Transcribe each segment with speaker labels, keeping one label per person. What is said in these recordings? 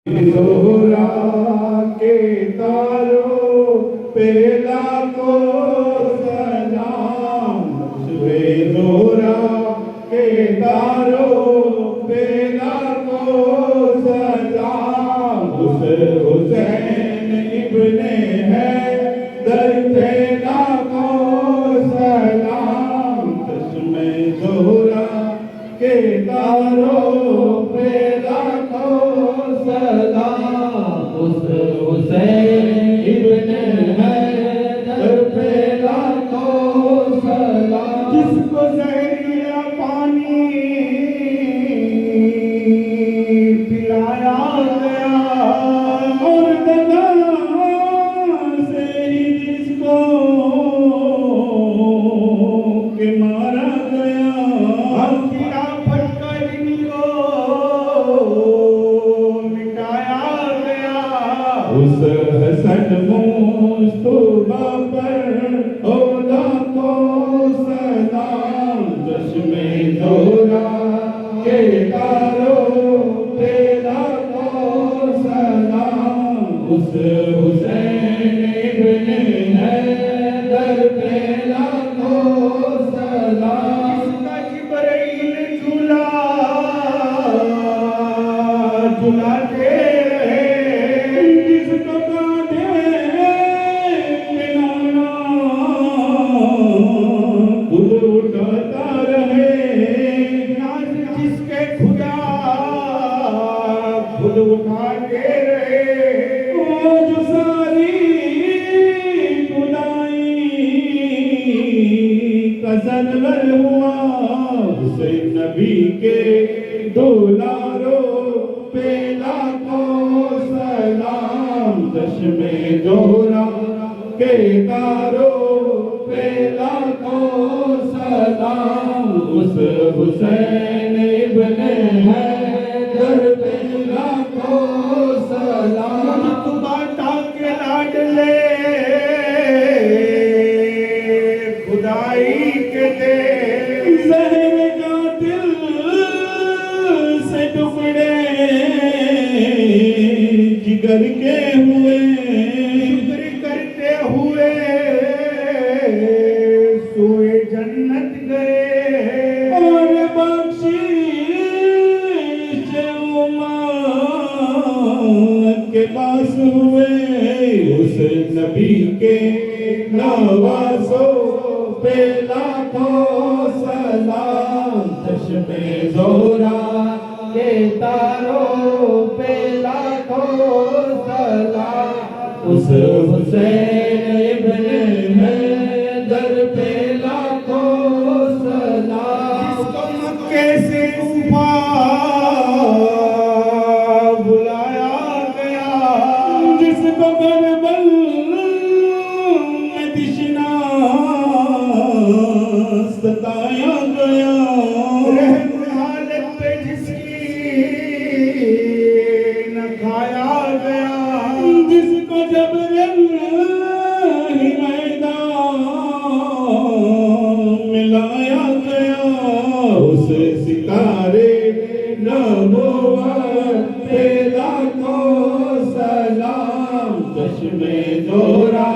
Speaker 1: जोहरा के तारों पे लाखों सलाम। सुबह जोहरा के तारों पे लाखों सलाम। हुसैन इब्ने हैदर पे लाखों सलाम। चश्मे जोहरा के तारों पे लाखों सलाम। हुसैन इब्ने हैदर पे लाखों सलाम। जिसको जहरीला पानी पिलाया गया और दगा से ही जिसको के मारा गया। हम खिलाफत का जिनको उस हसन मुस्तफा पर लाखों सलाम। चश्मे जोहरा के तारों पे लाखों सलाम। उस हुसैन इब्ने हैदर पे लाखों सलाम। जिसका जिब्राइल झुलाते उठाता रहे नाज जिसके खुदा खुद उठाते रहे। वो जो सारी खुदाई का सरवर हुआ हुसैन नबी के दुलारों पे लाखों सलाम। चश्मे जोहरा के तारों पे लाखों सलाम। उस हुसैन इब्ने हैदर पे लाखों सलाम। बाटा के लाडले खुदाई के दे जहर का दिल से टुकड़े जिगर के हुए शुक्र करते हुए सोए जन्नत गए और बख्शीश उम्मत के पास हुए। उस नबी के नवाजों पे लाखों सलाम। चश्मे जोहरा के तारों पे लाखों सलाम। उस हुसैन इब्ने हैदर पे लाखों सलाम। जिसको मक्के से कूफा बुलाया गया। जिसको करबल में तिश्ना सताया गया। रहम हालत पे जिसकी न खाया गया। जिसको जब मिलाया गया। उस सितारे नबूवत पे लाखों सलाम। चश्मे जोहरा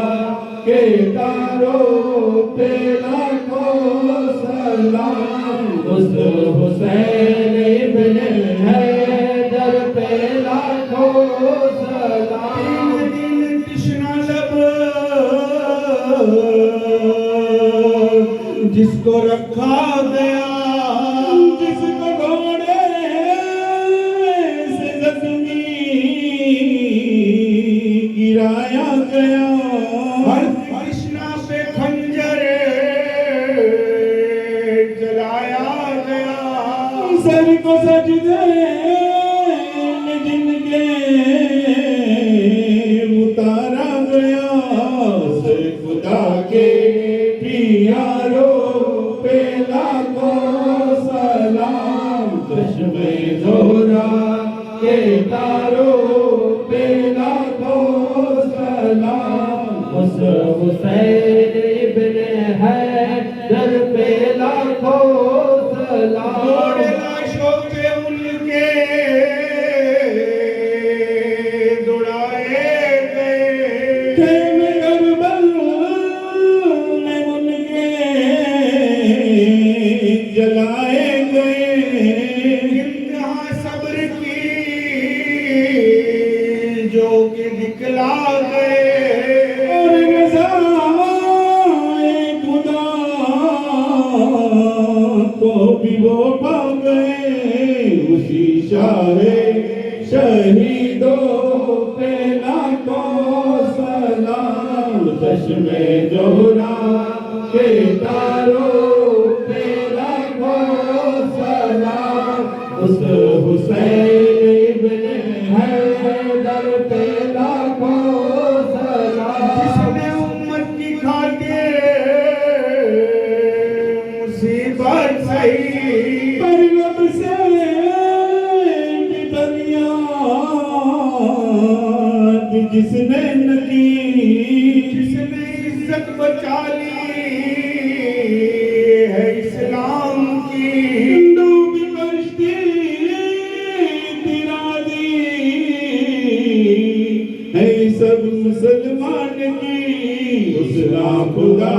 Speaker 1: के तारों पे लाखों सलाम। उस हुसैन इब्ने हैदर पे लाखों सलाम। कृष्णा लब जिसको रखा गया। जिसको घोड़े से जख्मी गिराया गया। हर कृष्णा पे खंजर जलाया गया। सर को सजदे में जिनके उतारा गया। से खुदा के प्यारों पे लाखों है शहीदों पे लाखों सलाम, चश्मे जोहरा के तारों पे लाखों सलाम, उस हुसैन इब्ने हैदर पे लाखों सलाम,
Speaker 2: जिसने उम्मत की खातिर मुसीबत सही,
Speaker 1: पर लब से भी फरियाद जिसने न की,
Speaker 2: जिसने इज्जत बचा ली है इस्लाम की,
Speaker 1: डूबी कश्ती तिरा दी है सब मुसलमान की, उसका खुदा